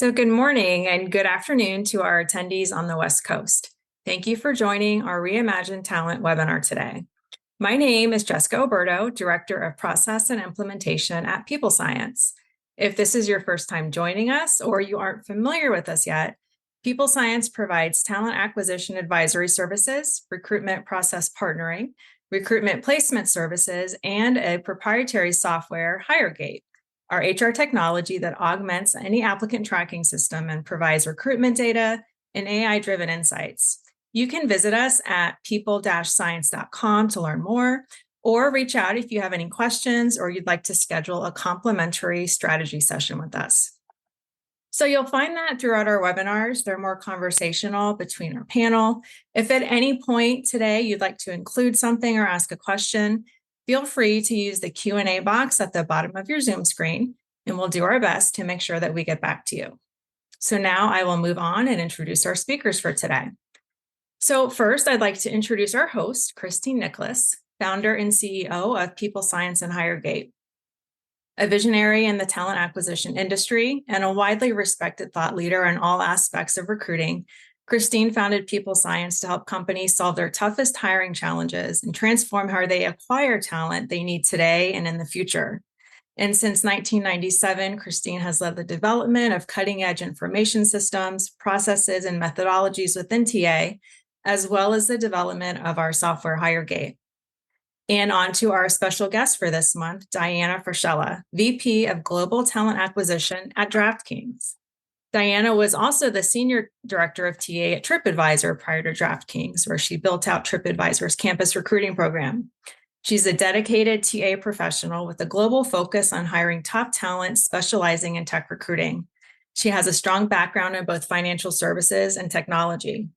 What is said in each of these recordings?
So good morning and good afternoon to our attendees on the West Coast. Thank you for joining our Reimagine Talent webinar today. My name is Jessica Oberto, Director of Process and Implementation at People Science. If this is your first time joining us or you aren't familiar with us yet, People Science provides talent acquisition advisory services, recruitment process partnering, recruitment placement services, and a proprietary software, HireGate, our HR technology that augments any applicant tracking system and provides recruitment data and AI-driven insights. You can visit us at people-science.com to learn more, or reach out if you have any questions or you'd like to schedule a complimentary strategy session with us. So you'll find that throughout our webinars, they're more conversational between our panel. If at any point today you'd like to include something or ask a question, feel free to use the Q&A box at the bottom of your Zoom screen, and we'll do our best to make sure that we get back to you. So now I will move on and introduce our speakers for today. So first, I'd like to introduce our host, Christine Nicholas, founder and CEO of People Science and HireGate. A visionary in the talent acquisition industry and a widely respected thought leader in all aspects of recruiting, Christine founded People Science to help companies solve their toughest hiring challenges and transform how they acquire talent they need today and in the future. And since 1997, Christine has led the development of cutting-edge information systems, processes, and methodologies within TA, as well as the development of our software HireGate. And on to our special guest for this month, Diana Frascella, VP of Global Talent Acquisition at DraftKings. Diana was also the Senior Director of TA at TripAdvisor prior to DraftKings, where she built out TripAdvisor's campus recruiting program. She's a dedicated TA professional with a global focus on hiring top talent specializing in tech recruiting. She has a strong background in both financial services and technology.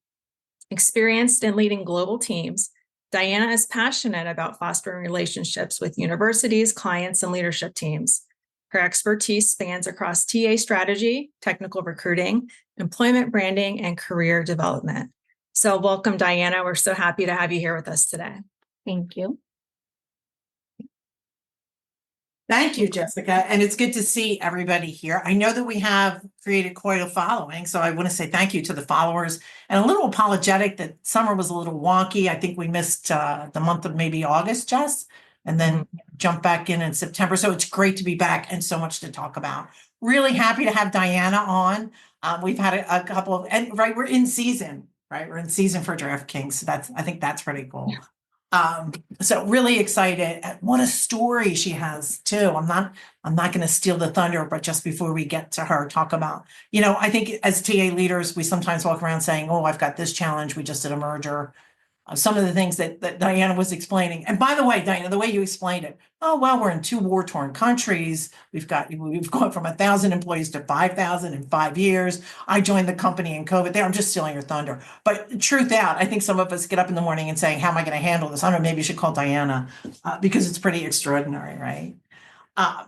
Experienced in leading global teams, Diana is passionate about fostering relationships with universities, clients, and leadership teams. Her expertise spans across TA strategy, technical recruiting, employment branding, and career development. So welcome, Diana. We're so happy to have you here with us today. Thank you. Thank you, Jessica. And it's good to see everybody here. I know that we have created quite a following, so I want to say thank you to the followers and a little apologetic that summer was a little wonky. I think we missed the month of maybe August, Jess, and then jump back in September. So it's great to be back and so much to talk about. Really happy to have Diana on. We've had a couple of, and right, we're in season, right? We're in season for DraftKings. So I think that's pretty cool. So really excited. What a story she has too. I'm not going to steal the thunder, but just before we get to her, talk about, I think as TA leaders, we sometimes walk around saying, oh, I've got this challenge. We just did a merger. Some of the things that Diana was explaining. And by the way, Diana, the way you explained it, oh, well, we're in 2 war-torn countries. We've gone from 1,000 employees to 5,000 in 5 years. I joined the company in COVID. I'm just stealing your thunder. But truth out, I think some of us get up in the morning and saying, how am I going to handle this? I don't know, maybe you should call Diana because it's pretty extraordinary, right?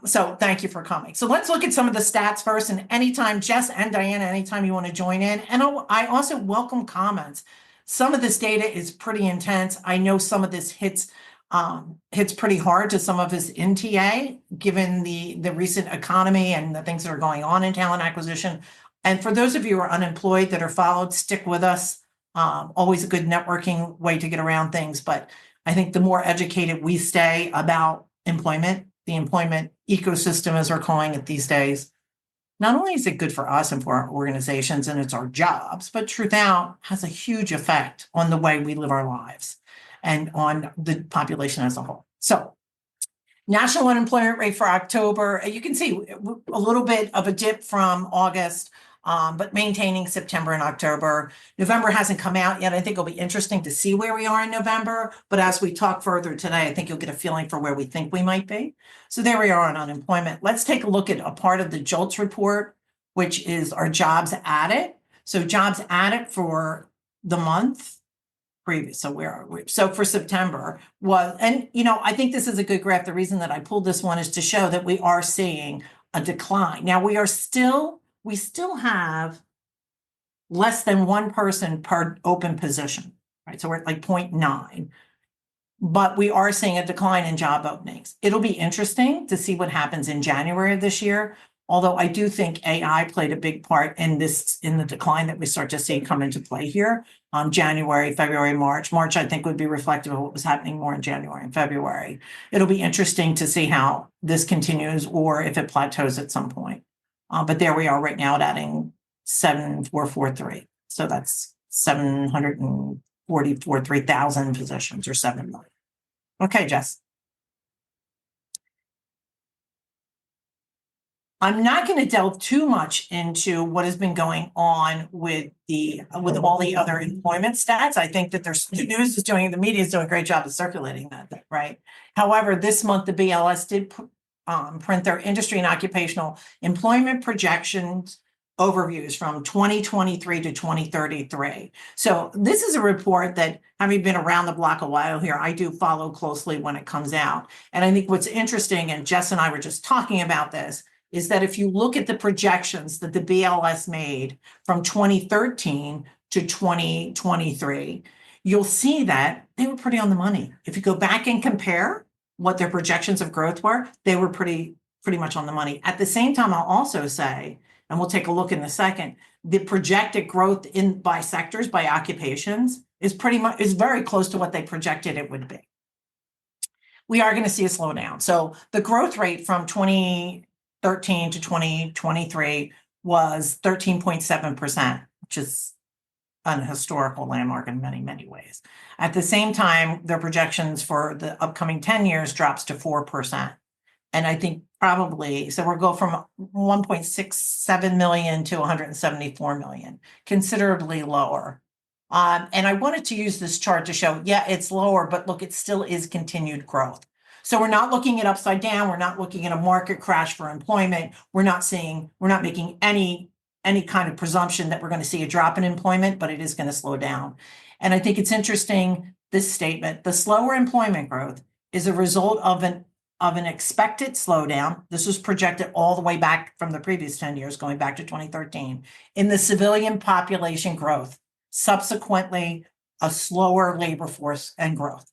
So thank you for coming. So let's look at some of the stats first. And anytime, Jess and Diana, anytime you want to join in. And I also welcome comments. Some of this data is pretty intense. I know some of this hits pretty hard to some of us in TA, given the recent economy and the things that are going on in talent acquisition. And for those of you who are unemployed that are followed, stick with us. Always a good networking way to get around things. But I think the more educated we stay about employment, the employment ecosystem, as we're calling it these days, not only is it good for us and for our organizations and it's our jobs, but truth out has a huge effect on the way we live our lives and on the population as a whole. So national unemployment rate for October, you can see a little bit of a dip from August, but maintaining September and October. November hasn't come out yet. I think it'll be interesting to see where we are in November. But as we talk further today, I think you'll get a feeling for where we think we might be. So there we are on unemployment. Let's take a look at a part of the JOLTS report, which is our jobs added. So jobs added for the month previous. So where are we? So for September was, and I think this is a good graph. The reason that I pulled this one is to show that we are seeing a decline. Now we still have less than one person per open position, right? So we're at like 0.9, but we are seeing a decline in job openings. It'll be interesting to see what happens in January of this year. Although I do think AI played a big part in the decline that we start to see come into play here. January, February, March. March, I think, would be reflective of what was happening more in January and February. It'll be interesting to see how this continues or if it plateaus at some point. But there we are right now at adding 7,443. So that's 743,000 positions or 7 million. Okay, Jess. I'm not going to delve too much into what has been going on with all the other employment stats. I think that the media is doing a great job of circulating that, right? However, this month the BLS did print their industry and occupational employment projections overviews from 2023 to 2033. So this is a report that, having been around the block a while here, I do follow closely when it comes out. And I think what's interesting, and Jess and I were just talking about this, is that if you look at the projections that the BLS made from 2013 to 2023, you'll see that they were pretty on the money. If you go back and compare what their projections of growth were, they were pretty much on the money. At the same time, I'll also say, and we'll take a look in a second, the projected growth by sectors, by occupations, is very close to what they projected it would be. We are going to see a slowdown. So the growth rate from 2013 to 2023 was 13.7%, which is a historical landmark in many, many ways. At the same time, their projections for the upcoming 10 years drops to 4%. And I think we'll go from 1.67 million to 174 million, considerably lower. And I wanted to use this chart to show, yeah, it's lower, but look, it still is continued growth. So we're not looking at upside down. We're not looking at a market crash for employment. We're not making any kind of presumption that we're going to see a drop in employment, but it is going to slow down. And I think it's interesting, this statement: the slower employment growth is a result of an expected slowdown. This was projected all the way back from the previous 10 years, going back to 2013, in the civilian population growth, subsequently a slower labor force and growth.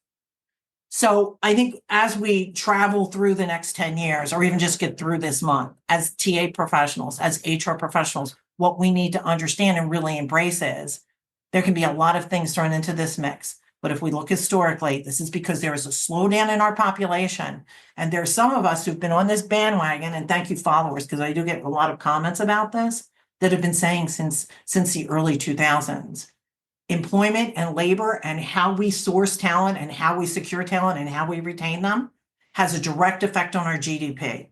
So I think as we travel through the next 10 years, or even just get through this month, as TA professionals, as HR professionals, what we need to understand and really embrace is there can be a lot of things thrown into this mix. But if we look historically, this is because there is a slowdown in our population. And there are some of us who've been on this bandwagon, and thank you, followers, because I do get a lot of comments about this, that have been saying since the early 2000s. Employment and labor and how we source talent and how we secure talent and how we retain them has a direct effect on our GDP.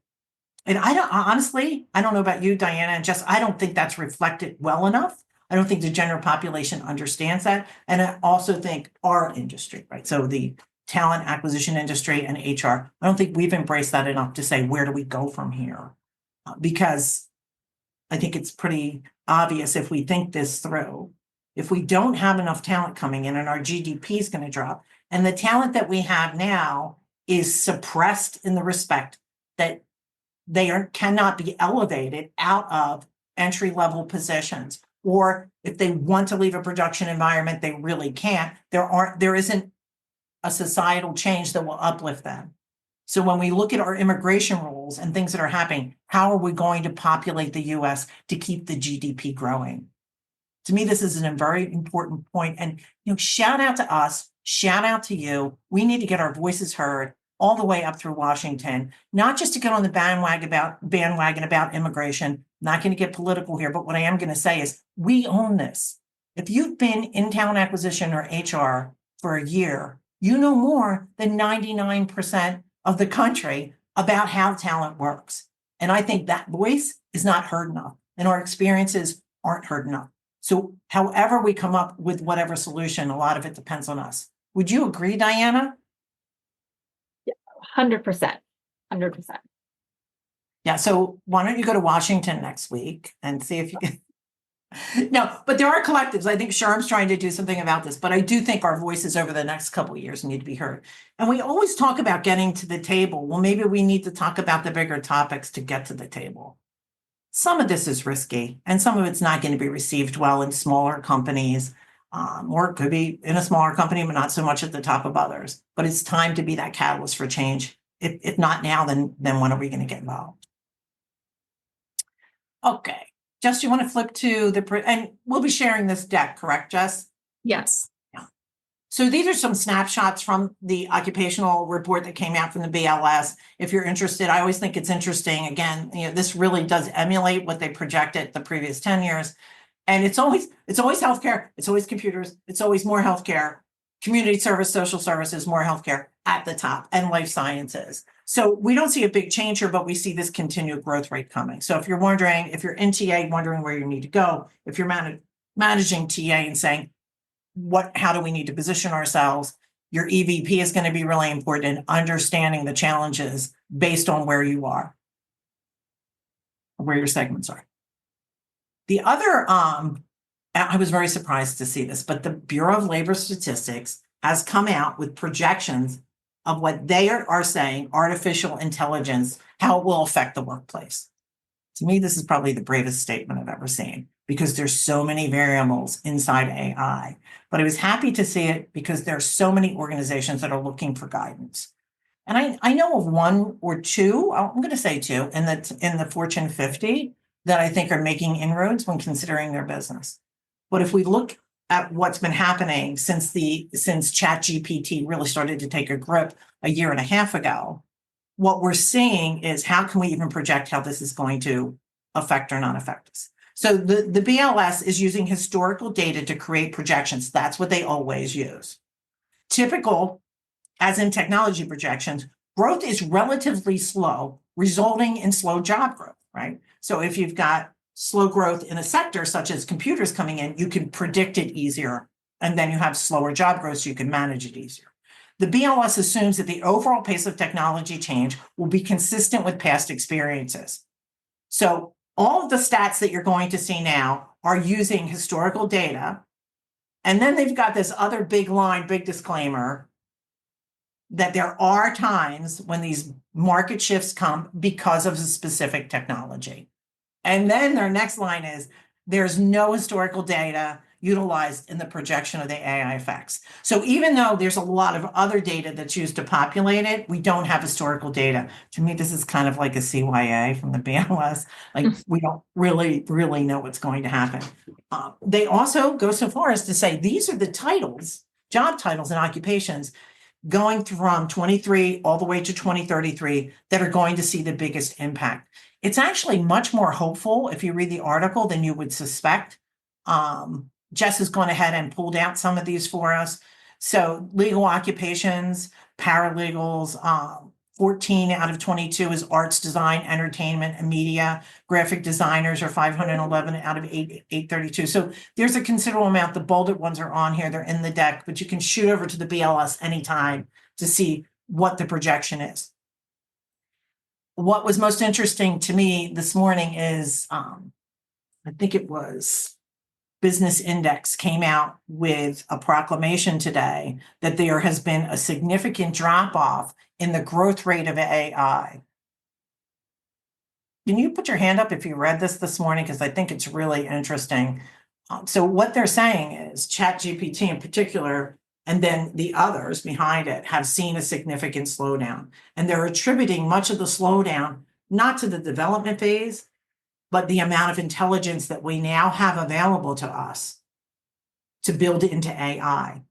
And I don't know about you, Diana and Jess, I don't think that's reflected well enough. I don't think the general population understands that. And I also think our industry, right? So the talent acquisition industry and HR, I don't think we've embraced that enough to say, where do we go from here? Because I think it's pretty obvious if we think this through. If we don't have enough talent coming in and our GDP is going to drop, and the talent that we have now is suppressed in the respect that cannot be elevated out of entry-level positions, or if they want to leave a production environment, they really can't. There isn't a societal change that will uplift them. So when we look at our immigration rules and things that are happening, how are we going to populate the US to keep the GDP growing? To me, this is a very important point. And shout out to us, shout out to you. We need to get our voices heard all the way up through Washington, not just to get on the bandwagon about immigration. Not going to get political here, but what I am going to say is we own this. If you've been in talent acquisition or HR for a year, you know more than 99% of the country about how talent works. And I think that voice is not heard enough, and our experiences aren't heard enough. So however we come up with whatever solution, a lot of it depends on us. Would you agree, Diana? 100%. 100%. Yeah. So why don't you go to Washington next week and see if you can. No, but there are collectives. I think Sharm's trying to do something about this, but I do think our voices over the next couple of years need to be heard. And we always talk about getting to the table. Well, maybe we need to talk about the bigger topics to get to the table. Some of this is risky, and some of it's not going to be received well in smaller companies, or it could be in a smaller company, but not so much at the top of others. But it's time to be that catalyst for change. If not now, then when are we going to get involved? Okay. Jess, you want to flip to and we'll be sharing this deck, correct, Jess? Yes. So these are some snapshots from the occupational report that came out from the BLS. If you're interested, I always think it's interesting. Again, this really does emulate what they projected the previous 10 years. And it's always healthcare, it's always computers, it's always more healthcare, community service, social services, more healthcare at the top, and life sciences. So we don't see a big change here, but we see this continued growth rate coming. So if you're wondering, if you're in TA, wondering where you need to go, if you're managing TA and saying, how do we need to position ourselves? Your EVP is going to be really important in understanding the challenges based on where you are, where your segments are. The other, I was very surprised to see this, but the Bureau of Labor Statistics has come out with projections of what they are saying, artificial intelligence, how it will affect the workplace. To me, this is probably the bravest statement I've ever seen because there's so many variables inside AI. But I was happy to see it because there's so many organizations that are looking for guidance. And I know of one or two, I'm going to say two, in the Fortune 50 that I think are making inroads when considering their business. But if we look at what's been happening since ChatGPT really started to take a grip a year and a half ago, what we're seeing is how can we even project how this is going to affect or not affect us? So the BLS is using historical data to create projections. That's what they always use. Typical, as in technology projections, growth is relatively slow, resulting in slow job growth, right? So if you've got slow growth in a sector such as computers coming in, you can predict it easier. And then you have slower job growth, so you can manage it easier. The BLS assumes that the overall pace of technology change will be consistent with past experiences. So all of the stats that you're going to see now are using historical data. And then they've got this other big line, big disclaimer, that there are times when these market shifts come because of a specific technology. And then their next line is, there's no historical data utilized in the projection of the AI effects. So even though there's a lot of other data that's used to populate it, we don't have historical data. To me, this is kind of like a CYA from the BLS. Like we don't really know what's going to happen. They also go so far as to say, these are the titles, job titles and occupations going from 23 all the way to 2033 that are going to see the biggest impact. It's actually much more hopeful if you read the article than you would suspect. Jess has gone ahead and pulled out some of these for us. So legal occupations, paralegals, 14 out of 22 is arts, design, entertainment, and media. Graphic designers are 511 out of 832. So there's a considerable amount. The bolded ones are on here. They're in the deck, but you can shoot over to the BLS anytime to see what the projection is. What was most interesting to me this morning is, I think it was Business Index came out with a proclamation today that there has been a significant drop off in the growth rate of AI. Can you put your hand up if you read this morning? Because I think it's really interesting. So what they're saying is ChatGPT in particular, and then the others behind it have seen a significant slowdown. And they're attributing much of the slowdown not to the development phase, but the amount of intelligence that we now have available to us to build into AI.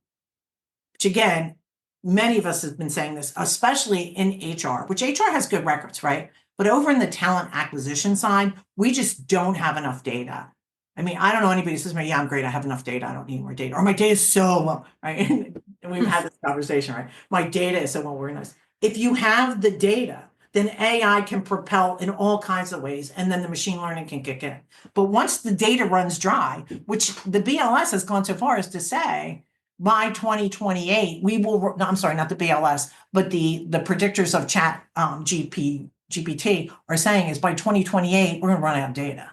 Which again, many of us have been saying this, especially in HR, which HR has good records, right? But over in the talent acquisition side, we just don't have enough data. I mean, I don't know anybody who says, yeah, I'm great, I have enough data, I don't need more data. Or my data is so low, right? And we've had this conversation, right? My data is so well organized. If you have the data, then AI can propel in all kinds of ways, and then the machine learning can kick in. But once the data runs dry, which the BLS has gone so far as to say, by 2028, we will, no, I'm sorry, not the BLS, but the predictors of Chat GPT are saying is by 2028, we're going to run out of data.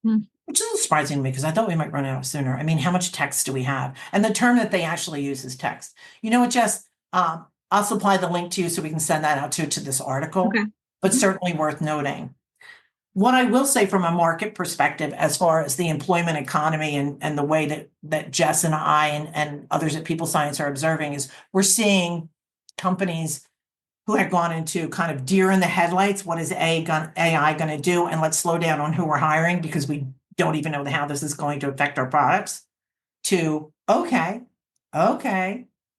Which is surprising to me because I thought we might run out sooner. I mean, how much text do we have? And the term that they actually use is text. You know what, Jess? I'll supply the link to you so we can send that out to this article, Okay. But certainly worth noting. What I will say from a market perspective, as far as the employment economy and the way that Jess and I and others at People Science are observing is we're seeing companies who had gone into kind of deer in the headlights. What is AI going to do? And let's slow down on who we're hiring because we don't even know how this is going to affect our products. To, okay,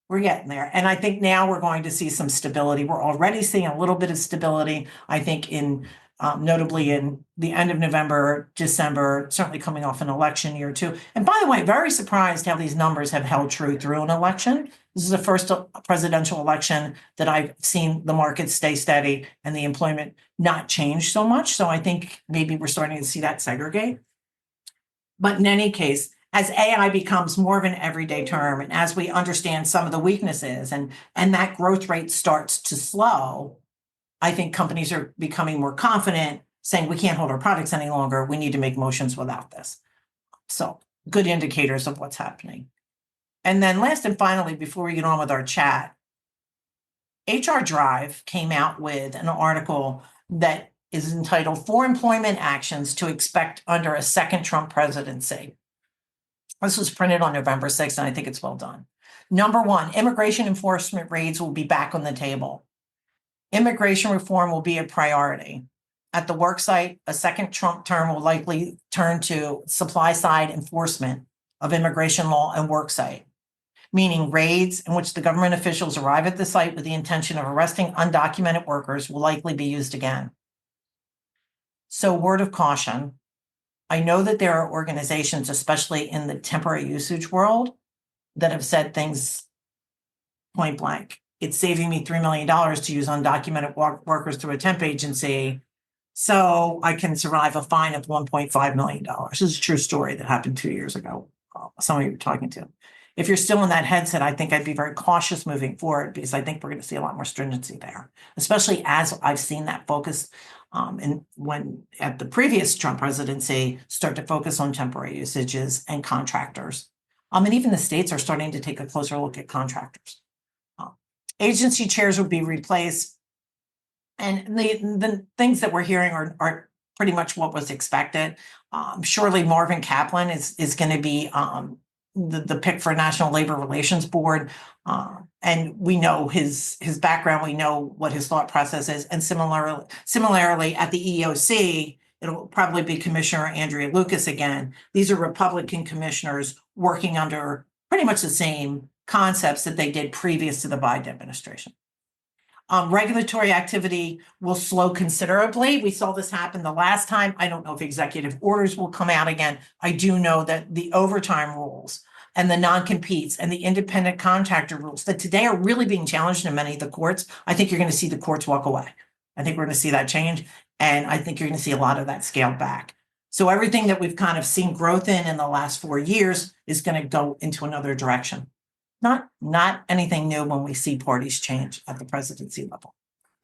we're getting there. And I think now we're going to see some stability. We're already seeing a little bit of stability, I think, in notably in the end of November, December, certainly coming off an election year too. And by the way, very surprised how these numbers have held true through an election. This is the first presidential election that I've seen the market stay steady and the employment not change so much. So I think maybe we're starting to see that segregate. But in any case, as AI becomes more of an everyday term, and as we understand some of the weaknesses and that growth rate starts to slow, I think companies are becoming more confident, saying we can't hold our products any longer. We need to make motions without this. So good indicators of what's happening. And then last and finally, before we get on with our chat, HR Drive came out with an article that is entitled 4 Employment Actions to Expect Under a Second Trump Presidency. This was printed on November 6th, and I think it's well done. Number 1, immigration enforcement raids will be back on the table. Immigration reform will be a priority. At the worksite, a second Trump term will likely turn to supply side enforcement of immigration law and worksite, meaning raids in which the government officials arrive at the site with the intention of arresting undocumented workers will likely be used again. So, word of caution. I know that there are organizations, especially in the temporary usage world, that have said things point blank. It's saving me $3 million to use undocumented workers through a temp agency, so I can survive a fine of $1.5 million. This is a true story that happened 2 years ago. Somebody you're talking to. If you're still in that headset, I think I'd be very cautious moving forward because I think we're going to see a lot more stringency there, especially as I've seen that focus and when at the previous Trump presidency start to focus on temporary usages and contractors. And even the states are starting to take a closer look at contractors. Agency chairs will be replaced. And the things that we're hearing are pretty much what was expected. Surely Marvin Kaplan is going to be the pick for National Labor Relations Board. And we know his background, we know what his thought process is. And similarly at the EEOC, it'll probably be Commissioner Andrea Lucas again. These are Republican commissioners working under pretty much the same concepts that they did previous to the Biden administration. Regulatory activity will slow considerably. We saw this happen the last time. I don't know if executive orders will come out again. I do know that the overtime rules and the non-competes and the independent contractor rules that today are really being challenged in many of the courts, I think you're going to see the courts walk away. I think we're going to see that change. And I think you're going to see a lot of that scaled back. So everything that we've kind of seen growth in the last 4 years is going to go into another direction. Not anything new when we see parties change at the presidency level.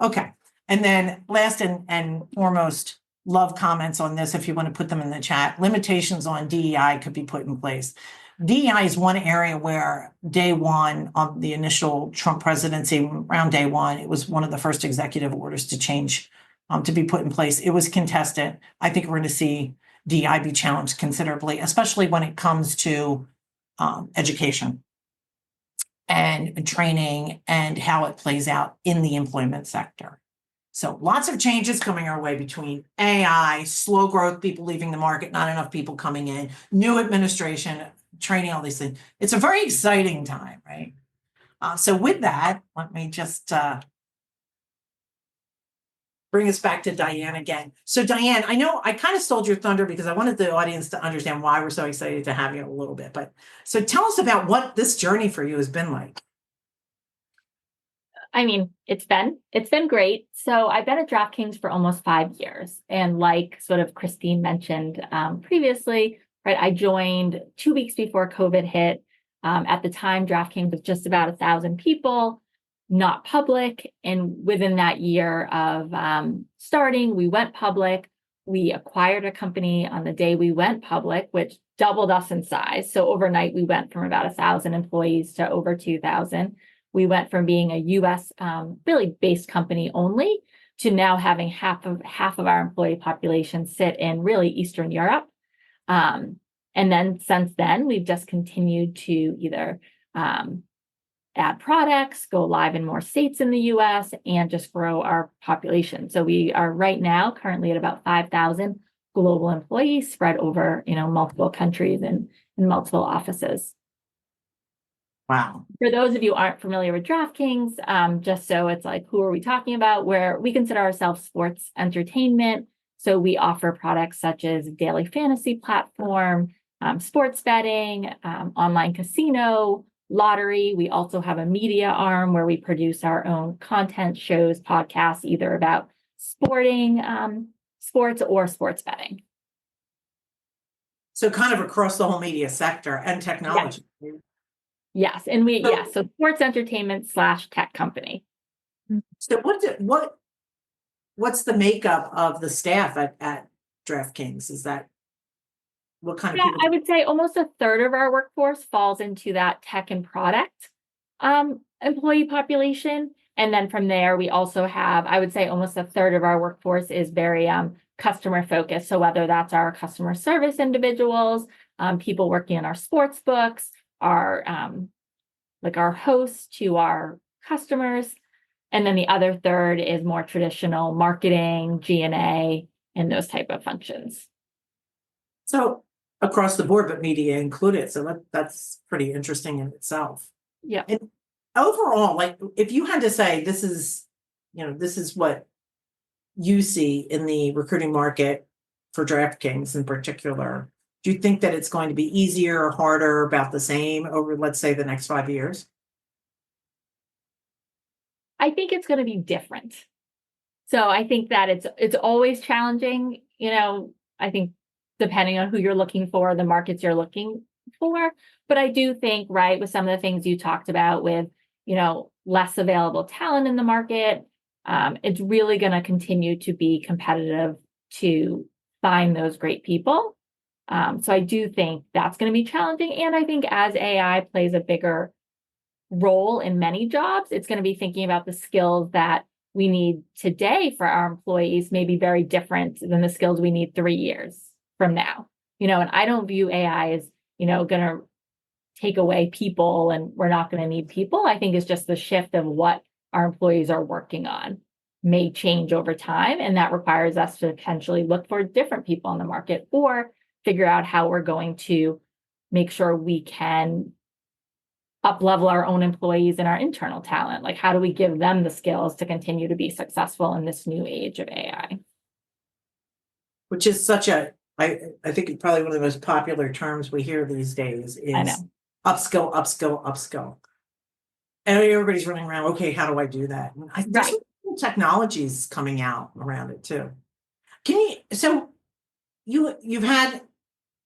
Okay. And then last and foremost, love comments on this if you want to put them in the chat. Limitations on DEI could be put in place. DEI is one area where day one of the initial Trump presidency, around day one, it was one of the first executive orders to change, to be put in place. It was contested. I think we're going to see DEI be challenged considerably, especially when it comes to education and training and how it plays out in the employment sector. So lots of changes coming our way between AI, slow growth, people leaving the market, not enough people coming in, new administration, training, all these things. It's a very exciting time, right? So with that, let me just bring us back to Diane again. So Diane, I know I kind of stole your thunder because I wanted the audience to understand why we're so excited to have you a little bit. But so tell us about what this journey for you has been like. I mean, it's been great. So I've been at DraftKings for almost 5 years. And like sort of Christine mentioned previously, right, I joined 2 weeks before COVID hit. At the time, DraftKings was just about 1,000 people, not public. And within that year of starting, we went public. We acquired a company on the day we went public, which doubled us in size. So overnight, we went from about 1,000 employees to over 2,000. We went from being a U.S. Really based company only to now having half of our employee population sit in really Eastern Europe. And then since then, we've just continued to either add products, go live in more states in the US, and just grow our population. So we are right now currently at about 5,000 global employees spread over, multiple countries and in multiple offices. Wow. For those of you who aren't familiar with DraftKings, just so it's like, who are we talking about? Where we consider ourselves sports entertainment. So we offer products such as daily fantasy platform, sports betting, online casino, lottery. We also have a media arm where we produce our own content, shows, podcasts, either about sports or sports betting. So kind of across the whole media sector and technology. Yes. And so sports entertainment / tech company. So what's the makeup of the staff at DraftKings? Is that what kind of people? I would say almost a third of our workforce falls into that tech and product employee population. And then from there, we also have, I would say almost a third of our workforce is very customer focused. So whether that's our customer service individuals, people working in our sports books, our hosts to our customers. And then the other third is more traditional marketing, G&A, and those type of functions. So across the board, but media included. So that's pretty interesting in itself. Yeah. And overall, like if you had to say this is what you see in the recruiting market for DraftKings in particular, do you think that it's going to be easier or harder, about the same over, let's say, the next 5 years? I think it's going to be different. So I think that it's always challenging, I think depending on who you're looking for, the markets you're looking for. But I do think, right, with some of the things you talked about with, less available talent in the market, it's really going to continue to be competitive to find those great people. So I do think that's going to be challenging. And I think as AI plays a bigger role in many jobs, it's going to be thinking about the skills that we need today for our employees may be very different than the skills we need 3 years from now. And I don't view AI as, going to take away people and we're not going to need people. I think it's just the shift of what our employees are working on may change over time. And that requires us to potentially look for different people on the market or figure out how we're going to make sure we can up-level our own employees and our internal talent. Like, how do we give them the skills to continue to be successful in this new age of AI? Which is such I think probably one of the most popular terms we hear these days is upskill, upskill, upskill. And everybody's running around, okay, how do I do that? And there's some technologies coming out around it too.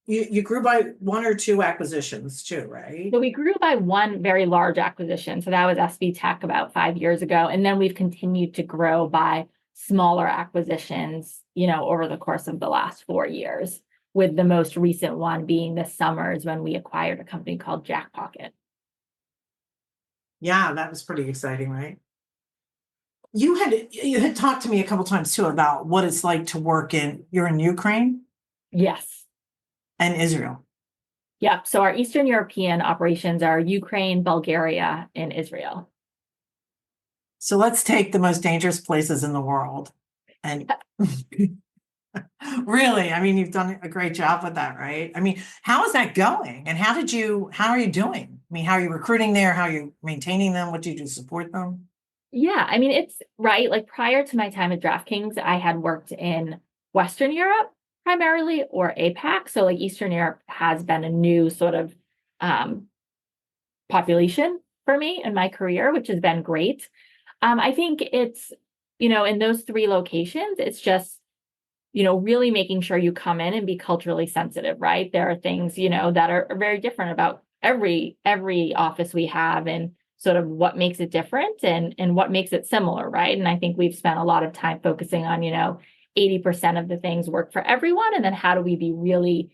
You grew by 1 or 2 acquisitions too, right? So we grew by one very large acquisition. So that was SB Tech about 5 years ago. And then we've continued to grow by smaller acquisitions, over the course of the last 4 years, with the most recent one being this summer is when we acquired a company called Jackpocket. Yeah, that was pretty exciting, right? You had talked to me a couple times too about what it's like to work you're in Ukraine? Yes. And Israel. Yeah. So our Eastern European operations are Ukraine, Bulgaria, and Israel. So let's take the most dangerous places in the world. And really, I mean, you've done a great job with that, right? I mean, how is that going? And how are you doing? I mean, how are you recruiting there? How are you maintaining them? What do you do to support them? Yeah, I mean, it's right. Like prior to my time at DraftKings, I had worked in Western Europe primarily, or APAC. So like Eastern Europe has been a new sort of population for me in my career, which has been great. I think it's, in those 3 locations, it's just, really making sure you come in and be culturally sensitive, right? There are things, that are very different about every office we have and sort of what makes it different and what makes it similar, right? And I think we've spent a lot of time focusing on, 80% of the things work for everyone. And then how do we be really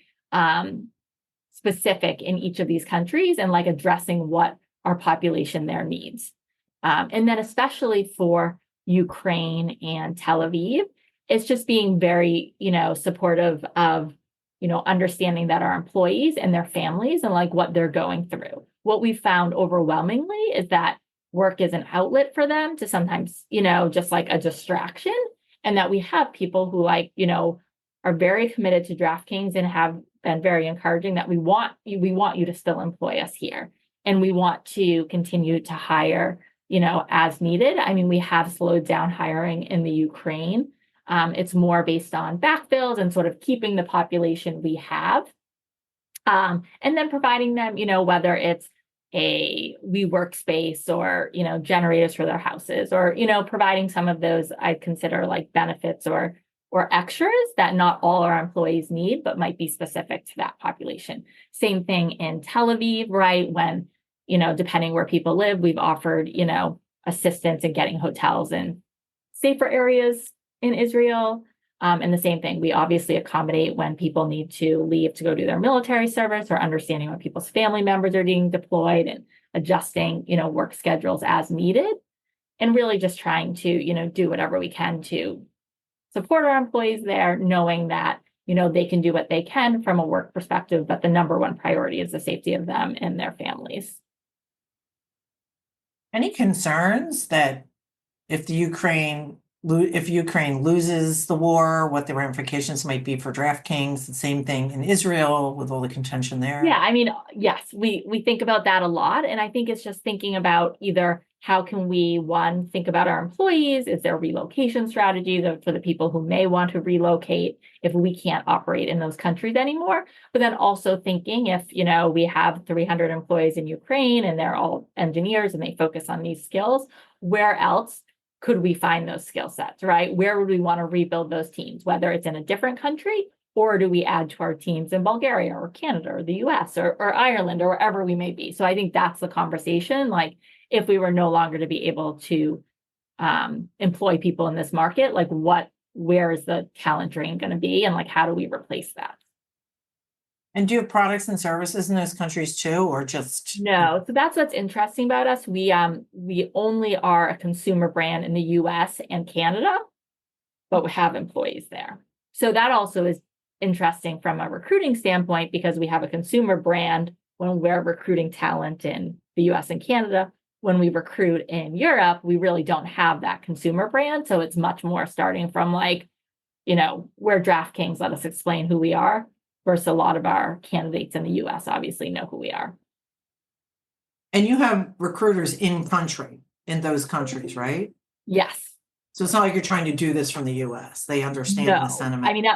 specific in each of these countries and like addressing what our population there needs. And then especially for Ukraine and Tel Aviv, it's just being very, supportive of, understanding that our employees and their families and like what they're going through, what we found overwhelmingly is that work is an outlet for them to sometimes, just like a distraction, and that we have people who are very committed to DraftKings and have been very encouraging that we want you to still employ us here. And we want to continue to hire, as needed. I mean, we have slowed down hiring in the Ukraine. It's more based on backfills and sort of keeping the population we have. And then providing them, whether it's a WeWork space or, generators for their houses, or, providing some of those I consider like benefits or extras that not all our employees need, but might be specific to that population. Same thing in Tel Aviv, right? When, depending where people live, we've offered, assistance in getting hotels in safer areas in Israel. And the same thing, we obviously accommodate when people need to leave to go do their military service, or understanding when people's family members are being deployed and adjusting, work schedules as needed. And really just trying to, do whatever we can to support our employees there, knowing that, they can do what they can from a work perspective, but the number one priority is the safety of them and their families. Any concerns that if Ukraine loses the war, what the ramifications might be for DraftKings? The same thing in Israel with all the contention there. Yeah, I mean, yes, we think about that a lot. And I think it's just thinking about either how can we, one, think about our employees? Is there a relocation strategy for the people who may want to relocate if we can't operate in those countries anymore? But then also thinking if, we have 300 employees in Ukraine and they're all engineers and they focus on these skills, where else could we find those skill sets, right? Where would we want to rebuild those teams, whether it's in a different country, or do we add to our teams in Bulgaria or Canada or the US or Ireland or wherever we may be? So I think that's the conversation. Like, if we were no longer to be able to employ people in this market, like where is the talent drain going to be, and like how do we replace that? And do you have products and services in those countries too, or just? No. So that's what's interesting about us. We only are a consumer brand in the US and Canada, but we have employees there. So that also is interesting from a recruiting standpoint, because we have a consumer brand when we're recruiting talent in the US and Canada. When we recruit in Europe, we really don't have that consumer brand. So it's much more starting from like, where DraftKings let us explain who we are, versus a lot of our candidates in the US obviously know who we are. And you have recruiters in those countries, right? Yes. So it's not like you're trying to do this from the US. They understand No. the sentiment. I mean,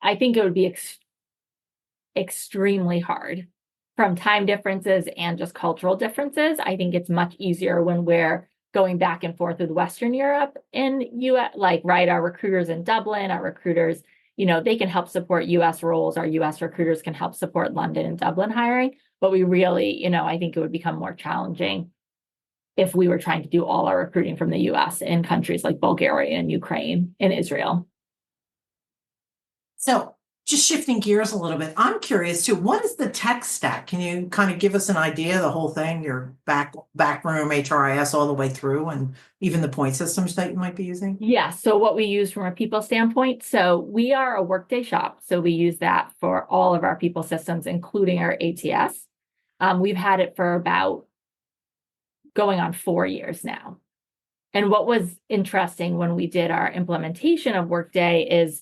I think it would be extremely hard from time differences and just cultural differences. I think it's much easier when we're going back and forth with Western Europe and US, our recruiters in Dublin, our recruiters, they can help support US roles. Our US recruiters can help support London and Dublin hiring. But we really, I think it would become more challenging if we were trying to do all our recruiting from the US in countries like Bulgaria and Ukraine and Israel. So just shifting gears a little bit, I'm curious too, what is the tech stack? Can you kind of give us an idea of the whole thing, your backroom, HRIS, all the way through, and even the point systems that you might be using? Yeah, so what we use from a people standpoint, so we are a Workday shop. So we use that for all of our people systems, including our ATS. We've had it for about going on 4 years now. And what was interesting when we did our implementation of Workday is,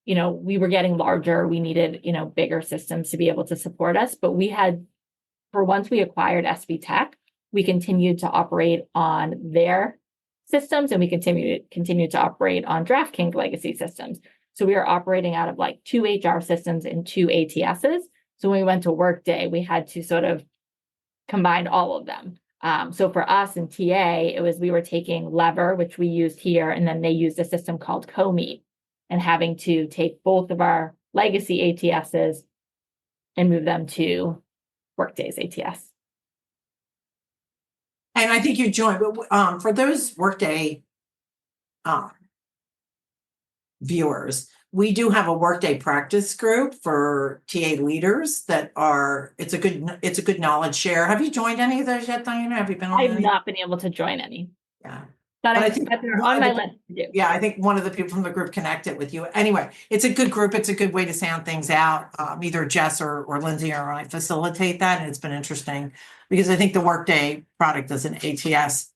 we were getting larger. We needed, bigger systems to be able to support us. But once we acquired SB Tech, we continued to operate on their systems, and we continued to operate on DraftKings legacy systems. So we were operating out of like 2 HR systems and 2 ATSs. So when we went to Workday, we had to sort of combine all of them. So for us in TA, we were taking Lever, which we used here, and then they used a system called CoMeet, and having to take both of our legacy ATSs and move them to Workday's ATS. And I think you joined, but for those Workday viewers, we do have a Workday practice group for TA leaders it's a good knowledge share. Have you joined any of those yet, Diana? Have you been on I've any? not been able to join any. Yeah. But I think they're on my list to do. Yeah, I think one of the people from the group connected with you. Anyway, it's a good group. It's a good way to sound things out. Either Jess or Lindsay or I facilitate that, and it's been interesting. because I think the Workday product is an ATS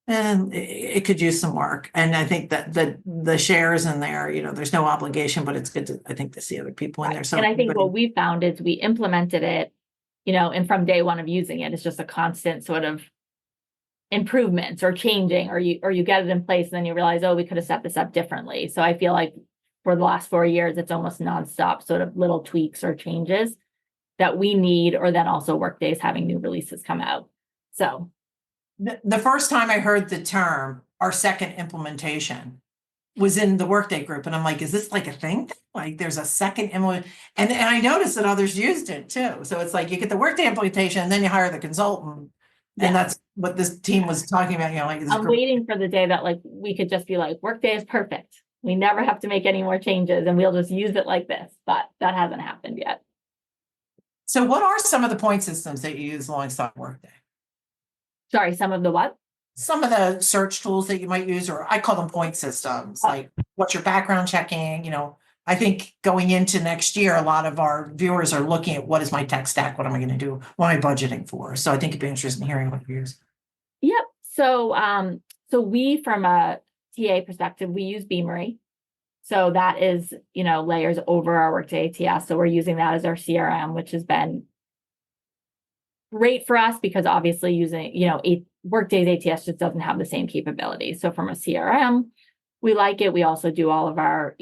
and it could use some work. And I think that the shares in there, there's no obligation, but it's good to, I think, to see other people in there. So And I think what we found is we implemented it, and from day one of using it, it's just a constant sort of improvements or changing, or you get it in place and then you realize, oh, we could have set this up differently. So I feel like for the last 4 years, it's almost nonstop sort of little tweaks or changes that we need, or then also Workday's having new releases come out. So the first time I heard the term, our second implementation, was in the Workday group. And I'm like, is this like a thing? Like there's a second implement. And I noticed that others used it too. So it's like you get the Workday implementation and then you hire the consultant. Yeah. And that's what this team was talking about. Like I'm waiting for the day that like we could just be like, Workday is perfect. We never have to make any more changes and we'll just use it like this. But that hasn't happened yet. So what are some of the point systems that you use alongside Workday? Sorry, some of the what? Some of the search tools that you might use, or I call them point systems, like what's your background checking, I think going into next year, a lot of our viewers are looking at what is my tech stack? What am I going to do? What am I budgeting for? So I think it'd be interesting hearing what you use. Yep. So, we, from a TA perspective, we use Beamery. So that is, layers over our Workday ATS. So we're using that as our CRM, which has been great for us because obviously using, Workday's ATS just doesn't have the same capabilities. So from a CRM, we like it. We also do all of our,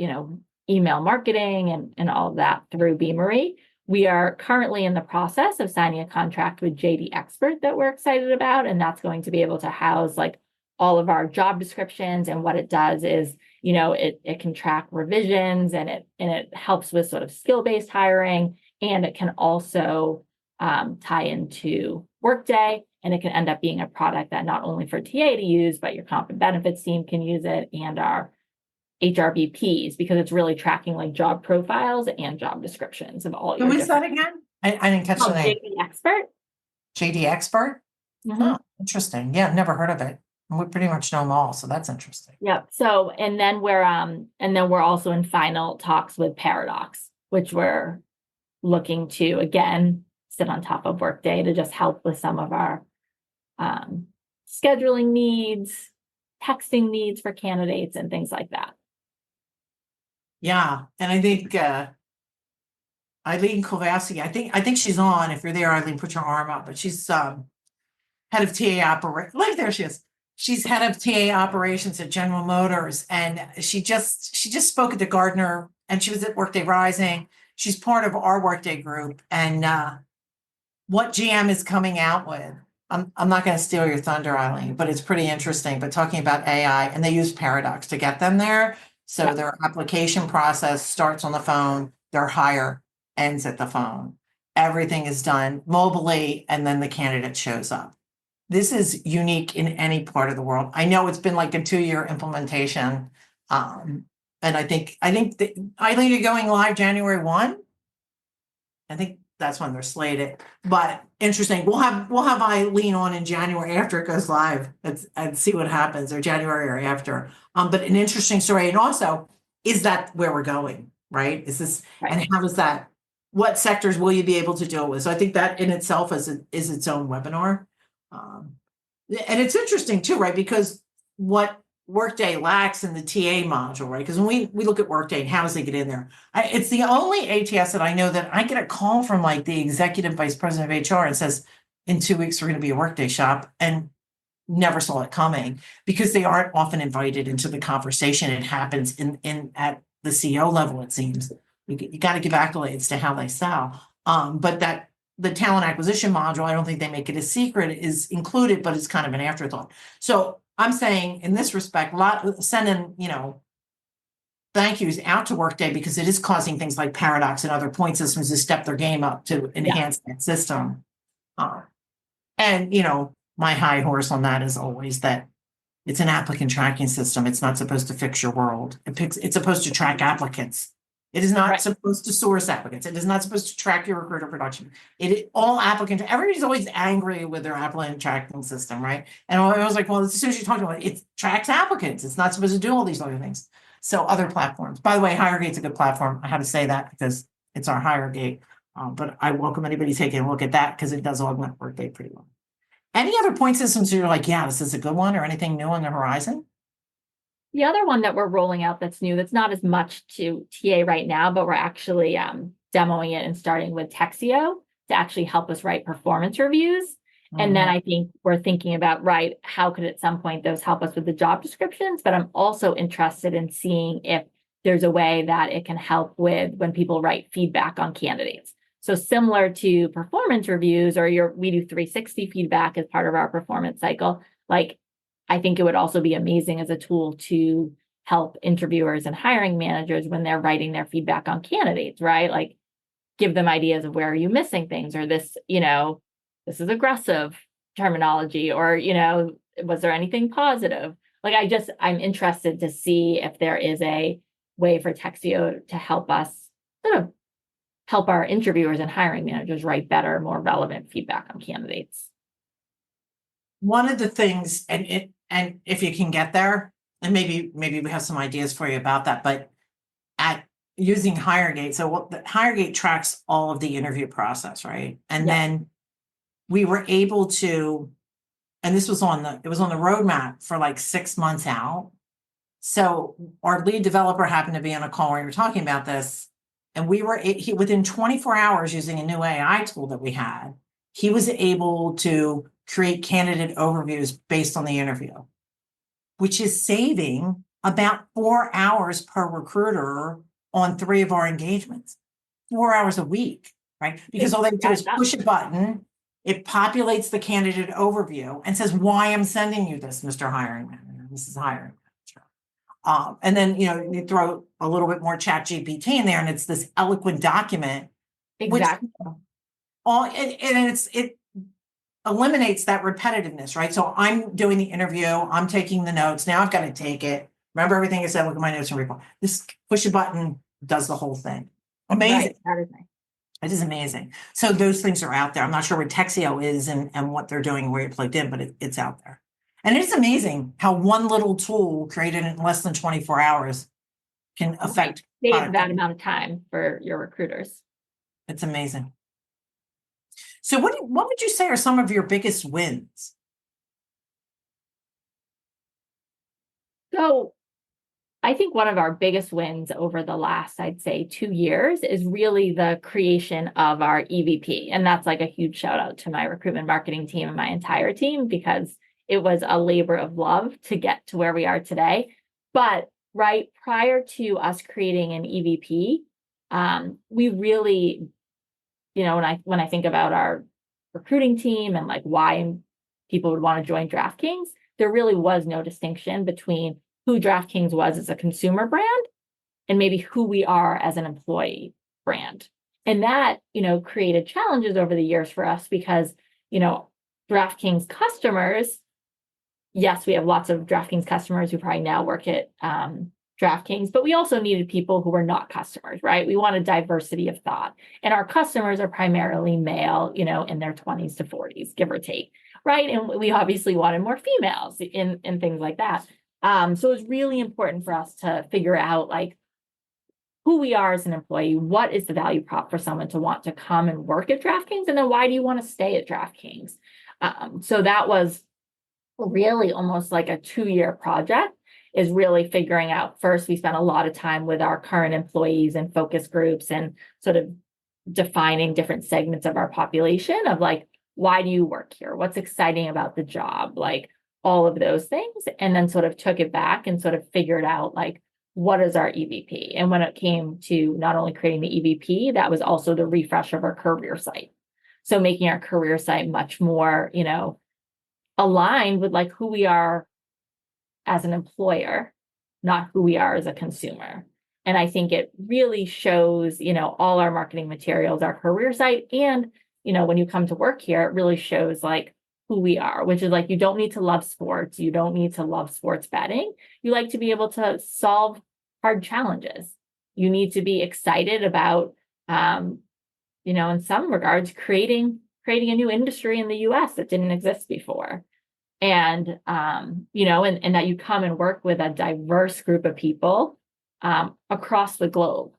email marketing and all of that through Beamery. We are currently in the process of signing a contract with JD Expert that we're excited about, and that's going to be able to house like all of our job descriptions. And what it does is, it can track revisions and it helps with sort of skill-based hiring, and it can also tie into Workday, and it can end up being a product that not only for TA to use, but your comp and benefits team can use it, and our HRBPs, because it's really tracking like job profiles and job descriptions of all your. Who is that again? I didn't catch the name. JD Expert. JD Expert? Mm-hmm. Oh, interesting. Yeah, never heard of it. We pretty much know them all, so that's interesting. Yep. So, and then we're also in final talks with Paradox, which we're looking to again sit on top of Workday to just help with some of our scheduling needs, texting needs for candidates, and things like that. Yeah, and I think Eileen Kowalski, I think she's on. If you're there, Eileen, put your arm up. But she's head of TA operations. Like there she is. She's head of TA operations at General Motors, and she just spoke at the Gardner, and she was at Workday Rising. She's part of our Workday group, and what GM is coming out with. I'm not going to steal your thunder, Eileen, but it's pretty interesting. But talking about AI, and they use Paradox to get them there. So Yeah. Their application process starts on the phone, their hire ends at the phone. Everything is done mobilely, and then the candidate shows up. This is unique in any part of the world. I know it's been like a 2-year implementation. And I think Eileen, you're going live January 1. I think that's when they're slated, but interesting. We'll have Eileen on in January after it goes live and see what happens, or January or after. But an interesting story. And also, is that where we're going, right? Is this, Right. And how is that, what sectors will you be able to deal with? So I think that in itself is its own webinar. And it's interesting too, right? Because what Workday lacks in the TA module, right? Because when we look at Workday and how does it get in there? It's the only ATS that I know that I get a call from like the executive vice president of HR and says, in 2 weeks, we're going to be a Workday shop, and never saw it coming because they aren't often invited into the conversation. It happens in at the CEO level, it seems. You got to give accolades to how they sell. But that the talent acquisition module, I don't think they make it a secret, is included, but it's kind of an afterthought. So I'm saying in this respect, sending, thank yous out to Workday, because it is causing things like Paradox and other point systems to step their game up to enhance that system. And, my high horse on that is always that it's an applicant tracking system. It's not supposed to fix your world. It's supposed to track applicants. It is not supposed to source applicants. It is not supposed to track your recruiter production. All applicants, everybody's always angry with their applicant tracking system, right? And I was like, well, as soon as you're talking about it, it tracks applicants. It's not supposed to do all these other things. So other platforms. By the way, HireGate's a good platform. I had to say that because it's our HireGate. But I welcome anybody taking a look at that because it does augment Workday pretty well. Any other point systems you're like, yeah, this is a good one, or anything new on the horizon? The other one that we're rolling out that's new, that's not as much to TA right now, but we're actually demoing it and starting with Texio to actually help us write performance reviews. And then Mhm. I think we're thinking about, right, how could at some point those help us with the job descriptions? But I'm also interested in seeing if there's a way that it can help with when people write feedback on candidates. So similar to performance reviews, or we do 360 feedback as part of our performance cycle. Like, I think it would also be amazing as a tool to help interviewers and hiring managers when they're writing their feedback on candidates, right? Like, give them ideas of where are you missing things, or this, this is aggressive terminology, or, was there anything positive? Like, I'm interested to see if there is a way for Texio to help us sort of help our interviewers and hiring managers write better, more relevant feedback on candidates. One of the things, and if you can get there, and maybe we have some ideas for you about that, but at using HireGate, so what the HireGate tracks all of the interview process, right? And Yeah. then we were able to, and this was on the roadmap for like 6 months out. So our lead developer happened to be on a call where we were talking about this, and within 24 hours, using a new AI tool that we had, he was able to create candidate overviews based on the interview, which is saving about 4 hours per recruiter on 3 of our engagements, 4 hours a week, right? Because all they do is push a button, it populates the candidate overview and says, why I'm sending you this, Mr. Hiring Manager, Mrs. Hiring Manager. And then, you throw a little bit more chat GPT in there, and it's this eloquent document, Exactly. which it eliminates that repetitiveness, right? So I'm doing the interview, I'm taking the notes. Now I've got to take it. Remember everything I said, look at my notes and report. This push a button does the whole thing. Amazing. Right. That is nice. It is amazing. So those things are out there. I'm not sure what Texio is and what they're doing, where you're plugged in, but it's out there. And it's amazing how one little tool created in less than 24 hours can affect save that amount of time for your recruiters. It's amazing. So what would you say are some of your biggest wins? So I think one of our biggest wins over the last, I'd say, 2 years is really the creation of our EVP. And that's like a huge shout out to my recruitment marketing team and my entire team, because it was a labor of love to get to where we are today. But right prior to us creating an EVP, we really, when I think about our recruiting team and like why people would want to join DraftKings, there really was no distinction between who DraftKings was as a consumer brand and maybe who we are as an employee brand. And that, created challenges over the years for us because, DraftKings customers, yes, we have lots of DraftKings customers who probably now work at DraftKings, but we also needed people who were not customers, right? We wanted diversity of thought. And our customers are primarily male, in their 20s to 40s, give or take, right? And we obviously wanted more females in things like that. So it's really important for us to figure out like who we are as an employee, what is the value prop for someone to want to come and work at DraftKings, and then why do you want to stay at DraftKings? So that was really almost like a 2-year project, is really figuring out. First, we spent a lot of time with our current employees and focus groups and sort of defining different segments of our population of like, why do you work here? What's exciting about the job? Like all of those things. And then sort of took it back and sort of figured out like, what is our EVP? And when it came to not only creating the EVP, that was also the refresh of our career site. So making our career site much more, aligned with like who we are as an employer, not who we are as a consumer. And I think it really shows, all our marketing materials, our career site, and, when you come to work here, it really shows like who we are, which is like, you don't need to love sports. You don't need to love sports betting. You like to be able to solve hard challenges. You need to be excited about, in some regards, creating a new industry in the US that didn't exist before. And, and that you come and work with a diverse group of people across the globe.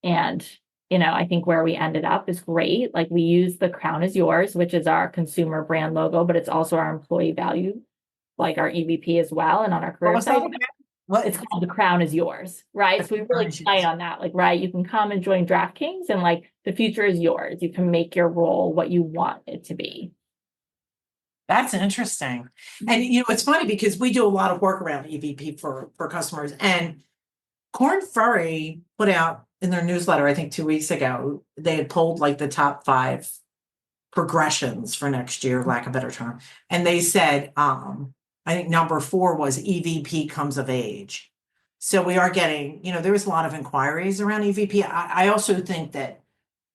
And I think where we ended up is great. Like we use the crown is yours, which is our consumer brand logo, but it's also our employee value, like our EVP as well. And on our What career was site, that again? What? it's called the crown is yours, right? The So we crown really is yours. fight on that. Like, right, you can come and join DraftKings and like the future is yours. You can make your role what you want it to be. That's interesting. And it's funny because we do a lot of work around EVP for customers, and Corn Ferry put out in their newsletter, I think 2 weeks ago, they had pulled like the top 5 progressions for next year, lack of a better term. And they said, I think number 4 was EVP comes of age. So we are getting, there was a lot of inquiries around EVP. I also think that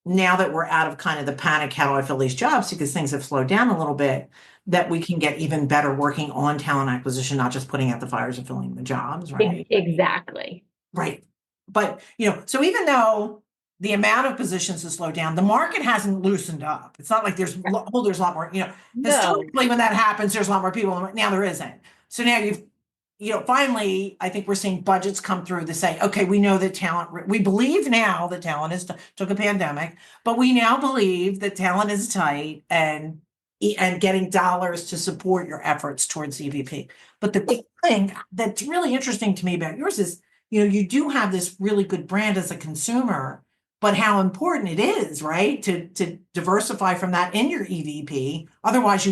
now that we're out of kind of the panic, how do I fill these jobs, because things have slowed down a little bit, that we can get even better working on talent acquisition, not just putting out the fires and filling the jobs, right? Exactly. Right. But, so even though the amount of positions has slowed down, the market hasn't loosened up. It's not like there's a lot more, No. historically when that happens, there's a lot more people. Now there isn't. So now finally, I think we're seeing budgets come through to say, okay, we know that we believe now that talent took a pandemic, but we now believe that talent is tight and getting dollars to support your efforts towards EVP. But the thing that's really interesting to me about yours is, you do have this really good brand as a consumer, but how important it is, right, to diversify from that in your EVP. Otherwise,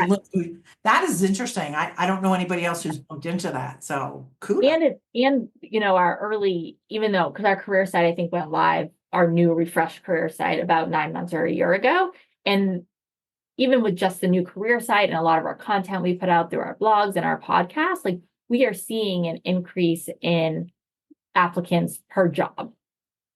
that is interesting. I don't know anybody else who's looked into that. So kudos. And our early, even though, because our career site, I think went live, our new refreshed career site about 9 months or a year ago. And even with just the new career site and a lot of our content we put out through our blogs and our podcasts, like we are seeing an increase in applicants per job.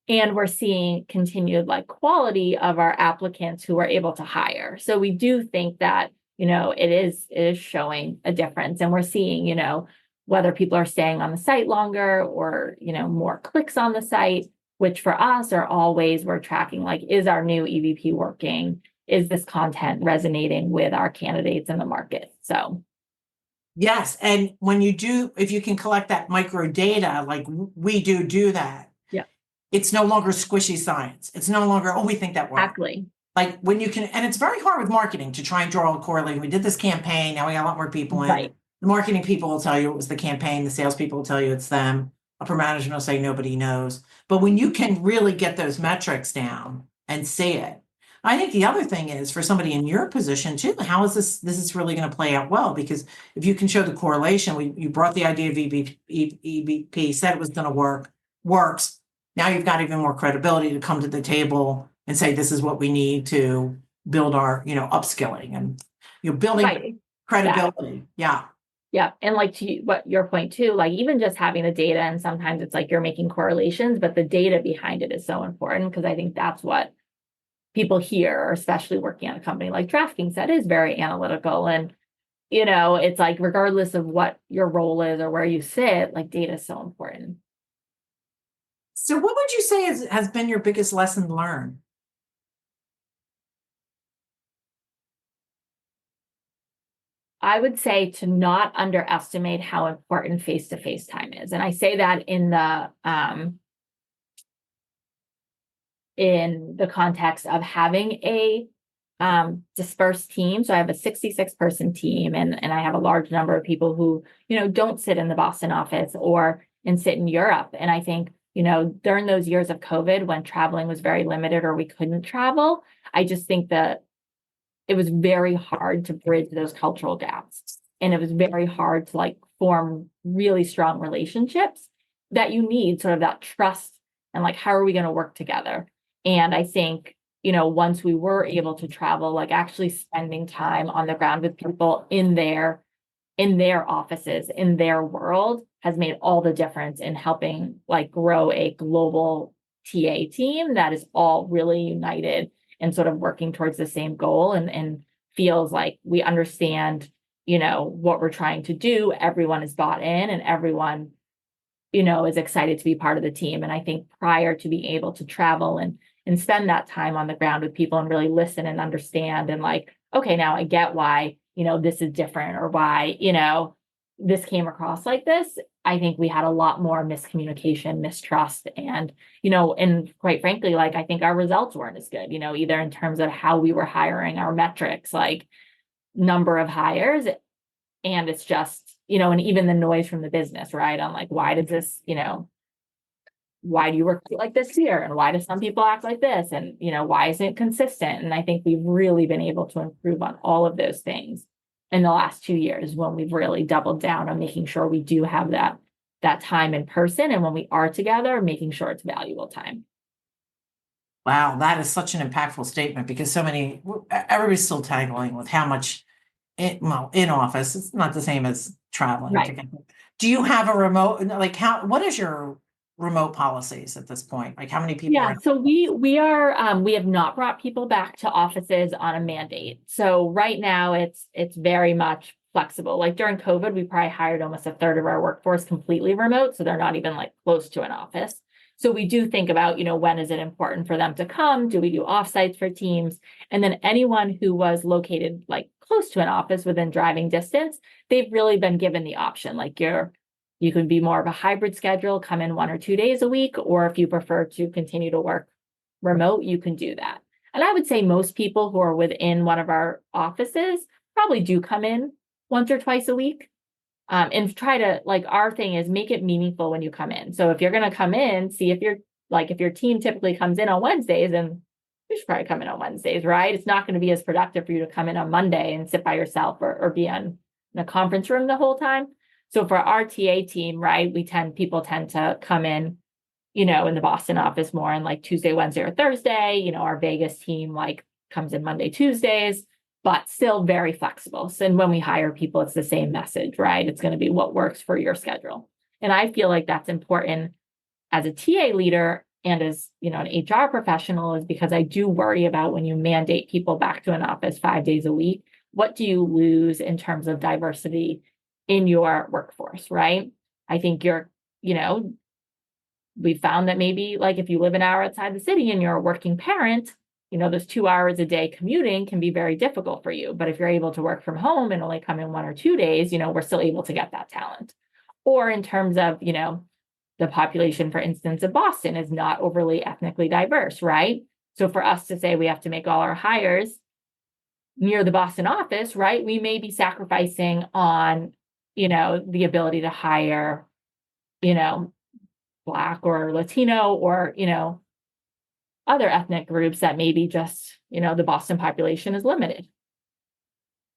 And we're seeing continued quality of our applicants who are able to hire. So we do think that, it is showing a difference. And we're seeing, whether people are staying on the site longer or, more clicks on the site, which for us are all ways we're tracking, is our new EVP working? Is this content resonating with our candidates in the market? So yes. And if you can collect that micro data, like we do that. Yeah. It's no longer squishy science. It's no longer, we think that works. Exactly. Like when you can, and it's very hard with marketing to try and draw a correlation. We did this campaign. Now we got a lot more people in. Right. The marketing people will tell you it was the campaign. The salespeople will tell you it's them. Upper management will say nobody knows. But when you can really get those metrics down and see it, I think the other thing is for somebody in your position too, how is this is really going to play out well? Because if you can show the correlation, you brought the idea of EVP, said it was going to works. Now you've got even more credibility to come to the table and say, this is what we need to build our, upskilling and building credibility. Yeah. Yeah. And to what your point too, even just having the data, and sometimes it's you're making correlations, but the data behind it is so important, because I think that's what people here, especially working at a company like DraftKings, that is very analytical. And, it's regardless of what your role is or where you sit, data is so important. So what would you say has been your biggest lesson learned? I would say to not underestimate how important face-to-face time is. And I say that in the context of having a dispersed team. So I have a 66-person team, and I have a large number of people who, don't sit in the Boston office and sit in Europe. And I think, during those years of COVID when traveling was very limited or we couldn't travel, I just think that it was very hard to bridge those cultural gaps. And it was very hard to form really strong relationships that you need, sort of that trust and how are we going to work together? And I think, once we were able to travel, actually spending time on the ground with people in their offices, in their world, has made all the difference in helping grow a global TA team that is all really united and sort of working towards the same goal, and feels like we understand, what we're trying to do. Everyone is bought in, and everyone, is excited to be part of the team. And I think prior to being able to travel and spend that time on the ground with people and really listen and understand, and okay, now I get why, this is different, or why, this came across like this. I think we had a lot more miscommunication, mistrust, and, and quite frankly, like, I think our results weren't as good, either in terms of how we were hiring, our metrics, like number of hires, and it's just, and even the noise from the business, right? On like, why does this, why do you work like this here? And why do some people act like this? And, why isn't it consistent? And I think we've really been able to improve on all of those things in the last 2 years, when we've really doubled down on making sure we do have that time in person. And when we are together, making sure it's valuable time. Wow, that is such an impactful statement, because everybody's still tackling with how much in office, it's not the same as traveling Right. together. Do you have a remote, like what is your remote policies at this point? Like how many people are Yeah, so we have not brought people back to offices on a mandate. So right now it's very much flexible. Like during COVID, we probably hired almost a third of our workforce completely remote, so they're not even like close to an office. So we do think about, when is it important for them to come? Do we do offsites for teams? And then anyone who was located like close to an office within driving distance, they've really been given the option. Like you can be more of a hybrid schedule, come in 1 or 2 days a week, or if you prefer to continue to work remote, you can do that. And I would say most people who are within one of our offices probably do come in once or twice a week. And try to, like, our thing is make it meaningful when you come in. So if you're going to come in, see if if your team typically comes in on Wednesdays, and you should probably come in on Wednesdays, right? It's not going to be as productive for you to come in on Monday and sit by yourself or be in a conference room the whole time. So for our TA team, right, people tend to come in, in the Boston office more on like Tuesday, Wednesday, or Thursday. Our Vegas team like comes in Monday, Tuesdays, but still very flexible. So when we hire people, it's the same message, right? It's going to be what works for your schedule. And I feel like that's important as a TA leader and as, an HR professional, is because I do worry about when you mandate people back to an office 5 days a week, what do you lose in terms of diversity in your workforce, right? I think we found that maybe like if you live an hour outside the city and you're a working parent, those 2 hours a day commuting can be very difficult for you. But if you're able to work from home and only come in 1 or 2 days, we're still able to get that talent. Or in terms of, the population, for instance, of Boston is not overly ethnically diverse, right? So for us to say we have to make all our hires near the Boston office, right, we may be sacrificing on, the ability to hire, Black or Latino or, other ethnic groups that maybe just, the Boston population is limited.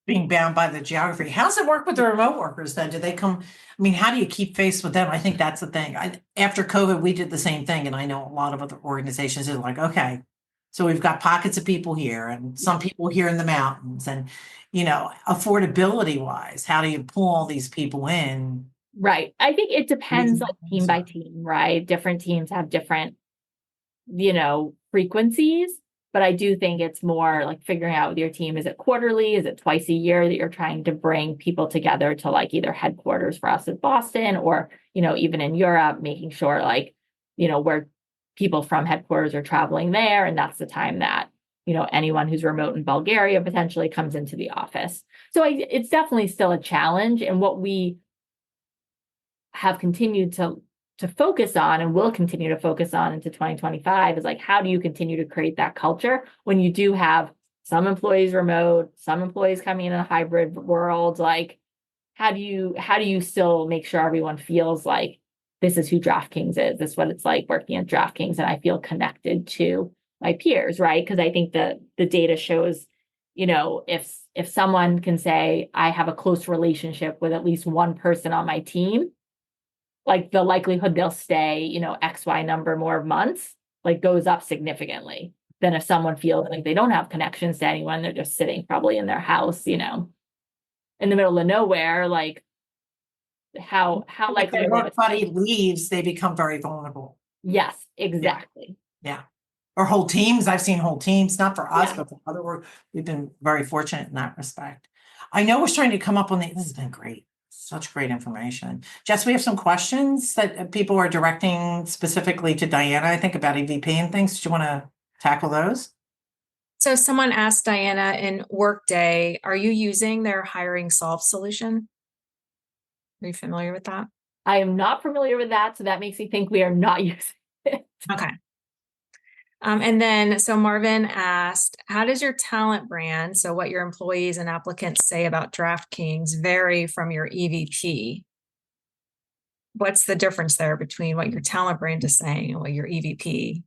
being bound by the geography? How's it work with the remote workers then? Do they come? I mean, how do you keep pace with them? I think that's the thing. After COVID, we did the same thing. And I know a lot of other organizations are like, okay, so we've got pockets of people here and some people here in the mountains. And, affordability wise, how do you pull all these people in? Right. I think it depends like team by team, right? Different teams have different, frequencies, but I do think it's more like figuring out with your team, is it quarterly? Is it twice a year that you're trying to bring people together to like either headquarters for us in Boston or, even in Europe, making sure like, where people from headquarters are traveling there. And that's the time that, anyone who's remote in Bulgaria potentially comes into the office. So it's definitely still a challenge. And what we have continued to focus on and will continue to focus on into 2025 is like, how do you continue to create that culture when you do have some employees remote, some employees coming in a hybrid world? Like, how do you still make sure everyone feels like this is who DraftKings is? This is what it's like working at DraftKings, and I feel connected to my peers, right? Because I think the data shows, if someone can say, I have a close relationship with at least one person on my team, like the likelihood they'll stay, XY number more months, like goes up significantly than if someone feels like they don't have connections to anyone. They're just sitting probably in their house, in the middle of nowhere. Like how If likely their work buddy leaves, they become very vulnerable. Yes, exactly. Yeah. Or whole teams. I've seen whole teams, not for us, Yeah. but for other work. We've been very fortunate in that respect. I know we're trying to come up on this has been great. Such great information. Jess, we have some questions that people are directing specifically to Diana, I think, about EVP and things. Do you want to tackle those? So someone asked Diana, in Workday, are you using their hiring solve solution? Are you familiar with that? I am not familiar with that, so that makes me think we are not using it. Okay. And then, so Marvin asked, how does your talent brand, so what your employees and applicants say about DraftKings, vary from your EVP? What's the difference there between what your talent brand is saying and what your EVP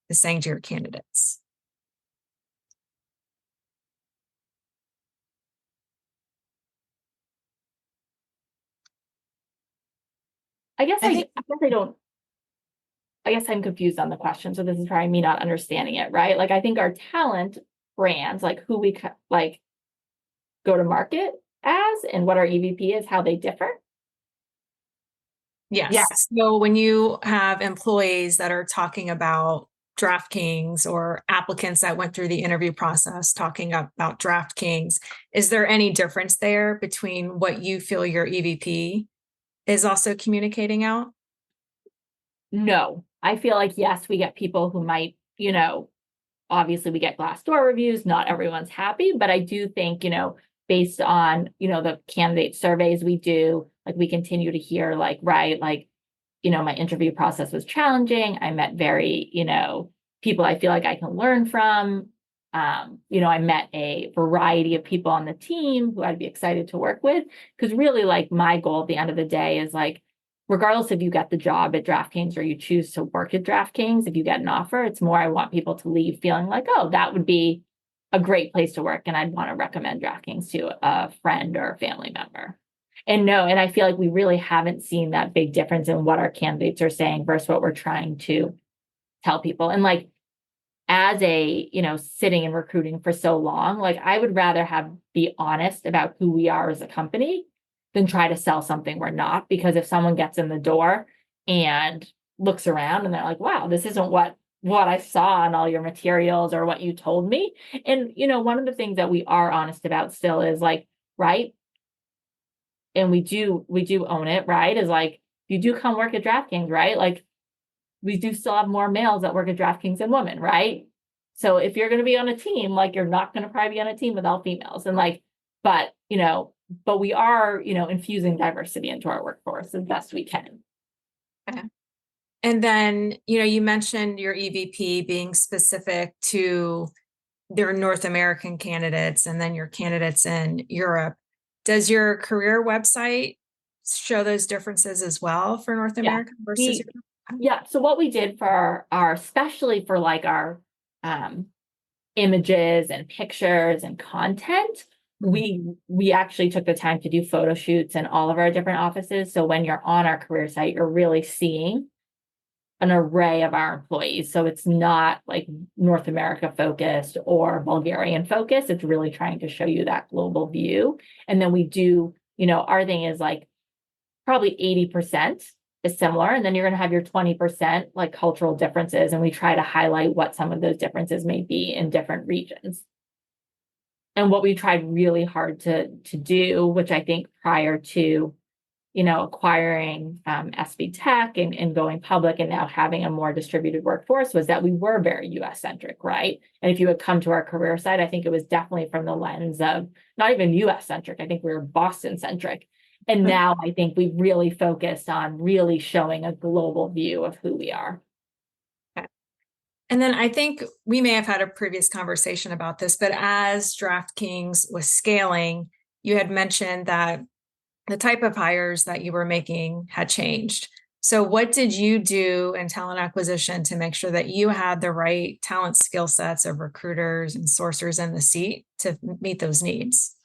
is saying to your candidates? I guess I think- I guess I'm confused on the question. So this is probably me not understanding it, right? Like I think our talent brands, like who we like go to market as and what our EVP is, how they differ. Yes. Yes. So when you have employees that are talking about DraftKings or applicants that went through the interview process talking about DraftKings, is there any difference there between what you feel your EVP is also communicating out? No, I feel like, yes, we get people who might, obviously we get Glassdoor reviews, not everyone's happy, but I do think, based on, the candidate surveys we do, like we continue to hear like, right, like, my interview process was challenging. I met very, people I feel like I can learn from. I met a variety of people on the team who I'd be excited to work with. Because really, like, my goal at the end of the day is like, regardless if you get the job at DraftKings or you choose to work at DraftKings, if you get an offer, it's more I want people to leave feeling like, oh, that would be a great place to work. And I'd want to recommend DraftKings to a friend or a family member. And I feel like we really haven't seen that big difference in what our candidates are saying versus what we're trying to tell people. And like, as a, sitting in recruiting for so long, like I would rather be honest about who we are as a company than try to sell something we're not. Because if someone gets in the door and looks around and they're like, wow, this isn't what I saw on all your materials or what you told me. And, one of the things that we are honest about still is like, right. And we do own it, right? Is like, you do come work at DraftKings, right? Like we do still have more males that work at DraftKings than women, right? So if you're going to be on a team, like you're not going to probably be on a team with all females. And like, but we are, infusing diversity into our workforce as best we can. Okay. And then, you mentioned your EVP being specific to their North American candidates and then your candidates in Europe. Does your career website show those differences as well for North America versus Europe? Yeah. So what we did for our especially for like our images and pictures and content, we actually took the time to do photo shoots in all of our different offices. So when you're on our career site, you're really seeing an array of our employees. So it's not like North America focused or Bulgarian focused. It's really trying to show you that global view. And then we do, our thing is like probably 80% is similar. And then you're going to have your 20% like cultural differences. And we try to highlight what some of those differences may be in different regions. And what we tried really hard to do, which I think prior to, acquiring SB Tech and going public and now having a more distributed workforce, was that we were very US centric, right? And if you had come to our career site, I think it was definitely from the lens of not even US centric. I think we were Boston centric. And now I think we've really focused on really showing a global view of who we are. Okay. And then I think we may have had a previous conversation about this, but as DraftKings was scaling, you had mentioned that the type of hires that you were making had changed. So what did you do in talent acquisition to make sure that you had the right talent skill sets of recruiters and sourcers in the seat to meet those needs?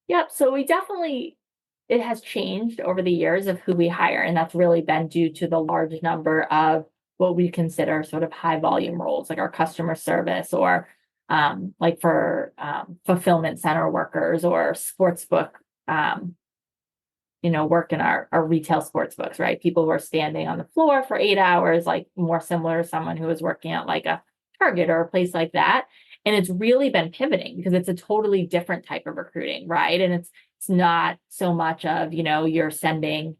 Yep. So it has changed over the years of who we hire. And that's really been due to the large number of what we consider sort of high volume roles, like our customer service or like for fulfillment center workers or sportsbook work in our retail sports books, right? People who are standing on the floor for 8 hours, like more similar to someone who is working at like a Target or a place like that. And it's really been pivoting because it's a totally different type of recruiting, right? And it's not so much of, you're sending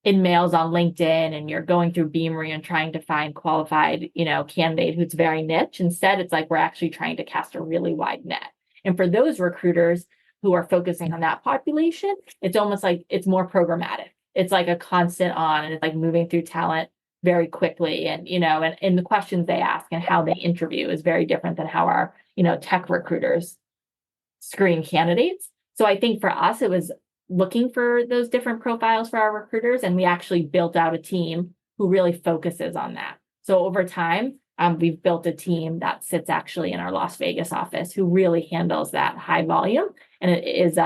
in mails on LinkedIn and you're going through Beamery and trying to find qualified, candidate who's very niche. Instead, it's like we're actually trying to cast a really wide net. And for those recruiters who are focusing on that population, it's almost like it's more programmatic. it's like a constant on, and it's like moving through talent very quickly. And, and the questions they ask and how they interview is very different than how our, tech recruiters screen candidates. So I think for us, it was looking for those different profiles for our recruiters. And we actually built out a team who really focuses on that. So over time, we've built a team that sits actually in our Las Vegas office who really handles that high volume. And it is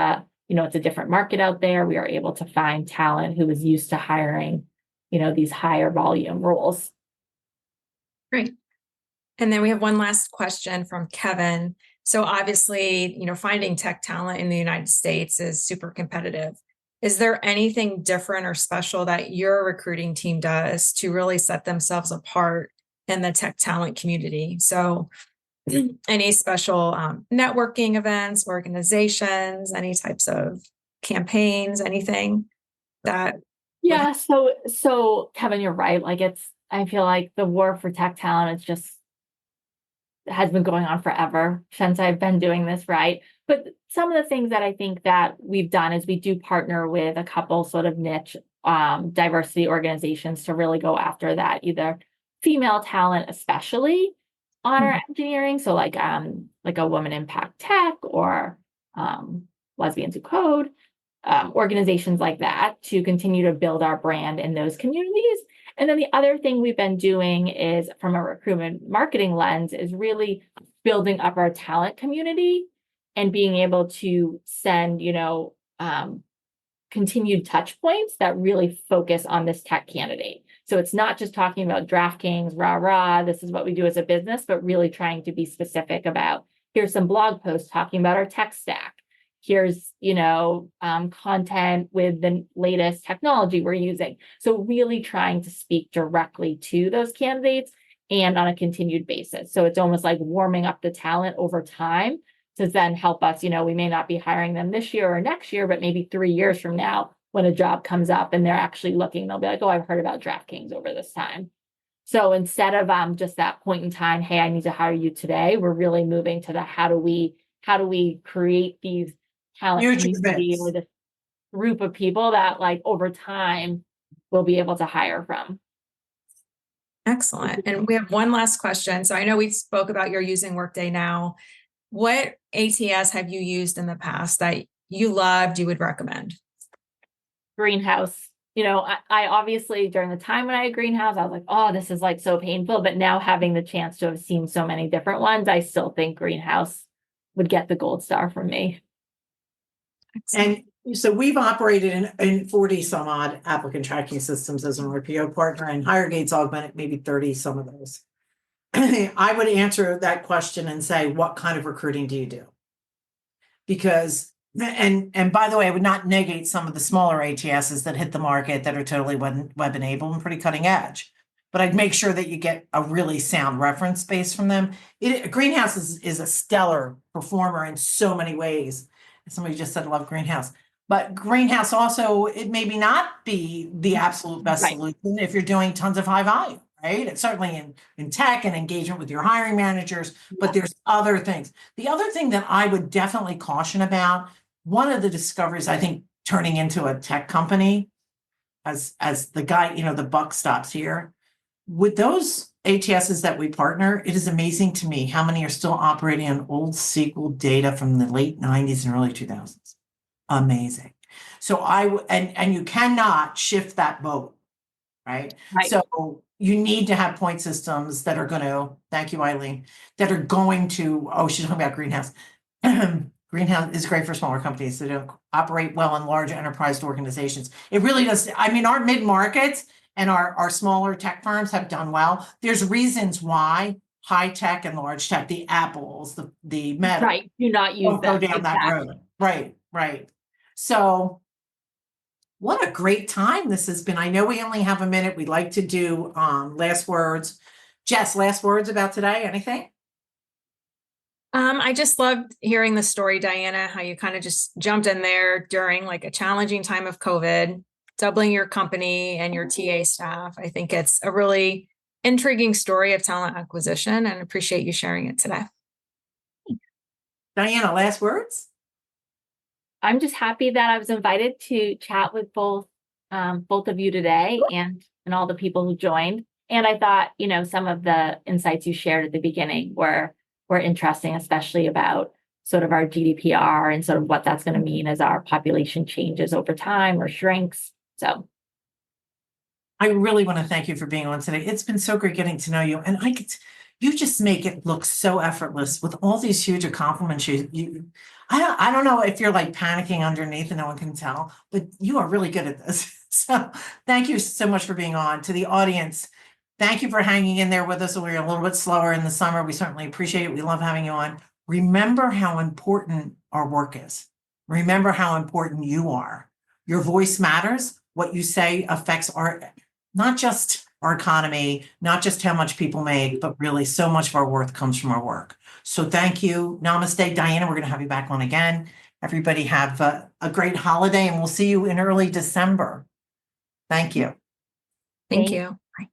it's a different market out there. We are able to find talent who is used to hiring, these higher volume roles. Great. And then we have one last question from Kevin. So obviously, finding tech talent in the United States is super competitive. Is there anything different or special that your recruiting team does to really set themselves apart in the tech talent community? So any special networking events, organizations, any types of campaigns, anything that? Yeah. So Kevin, you're right. I feel like the war for tech talent has been going on forever since I've been doing this, right? But some of the things that I think that we've done is we do partner with a couple sort of niche diversity organizations to really go after that, either female talent, especially on our engineering. So like a Women Impact Tech or Lesbians Who Code, organizations like that to continue to build our brand in those communities. And then the other thing we've been doing is, from a recruitment marketing lens, is really building up our talent community and being able to send, continued touch points that really focus on this tech candidate. So it's not just talking about DraftKings, rah, this is what we do as a business, but really trying to be specific about, here's some blog posts talking about our tech stack. Here's, content with the latest technology we're using. So really trying to speak directly to those candidates and on a continued basis. So it's almost like warming up the talent over time to then help us, we may not be hiring them this year or next year, but maybe 3 years from now, when a job comes up and they're actually looking, they'll be like, oh, I've heard about DraftKings over this time. So instead of just that point in time, hey, I need to hire you today, we're really moving to the how do we create these talent community with a group of people that over time we'll be able to hire from. Excellent. And we have one last question. So I know we spoke about your using Workday now. What ATS have you used in the past that you loved, you would recommend? Greenhouse. I obviously, during the time when I had Greenhouse, I was like, oh, this is so painful. But now having the chance to have seen so many different ones, I still think Greenhouse would get the gold star from me. And so we've operated in 40 some odd applicant tracking systems as an RPO partner, and HireGate's augmented maybe 30 some of those. I would answer that question and say, what kind of recruiting do you do? Because, and by the way, I would not negate some of the smaller ATSs that hit the market that are totally web enabled and pretty cutting edge. But I'd make sure that you get a really sound reference base from them. Greenhouse is a stellar performer in so many ways. Somebody just said, love Greenhouse. But Greenhouse also, it maybe not be the absolute best solution if you're doing tons of high volume, right? It's certainly in tech and engagement with your hiring managers, but there's other things. The other thing that I would definitely caution about, one of the discoveries, I think, turning into a tech company, as the guy, the buck stops here. With those ATSs that we partner, it is amazing to me how many are still operating on old SQL data from the late 90s and early 2000s. Amazing. So and you cannot shift that boat, right? So you need to have point systems that are going to, thank you, Eileen, that are going to, she's talking about Greenhouse. Greenhouse is great for smaller companies that don't operate well in large enterprise organizations. It really does. I mean, our mid-markets and our smaller tech firms have done well. There's reasons why high tech and large tech, the Apples, the Meta, do not use go down that road. Right. So what a great time this has been. I know we only have a minute. We'd like to do last words. Jess, last words about today, anything? I just loved hearing the story, Diana, how you kind of just jumped in there during a challenging time of COVID, doubling your company and your TA staff. I think it's a really intriguing story of talent acquisition, and appreciate you sharing it today. Diana, last words? I'm just happy that I was invited to chat with both both of you today and all the people who joined. And I thought, some of the insights you shared at the beginning were interesting, especially about sort of our GDPR and sort of what that's going to mean as our population changes over time or shrinks. So I really want to thank you for being on today. It's been so great getting to know you. And you just make it look so effortless with all these huge accomplishments. I don't know if you're like panicking underneath and no one can tell, but you are really good at this. So thank you so much for being on. To the audience, thank you for hanging in there with us. We're a little bit slower in the summer. We certainly appreciate it. We love having you on. Remember how important our work is. Remember how important you are. Your voice matters. What you say affects not just our economy, not just how much people make, but really so much of our worth comes from our work. So thank you. Namaste, Diana. We're going to have you back on again. Everybody have a great holiday, and we'll see you in early December. Thank you. Thank you. Bye.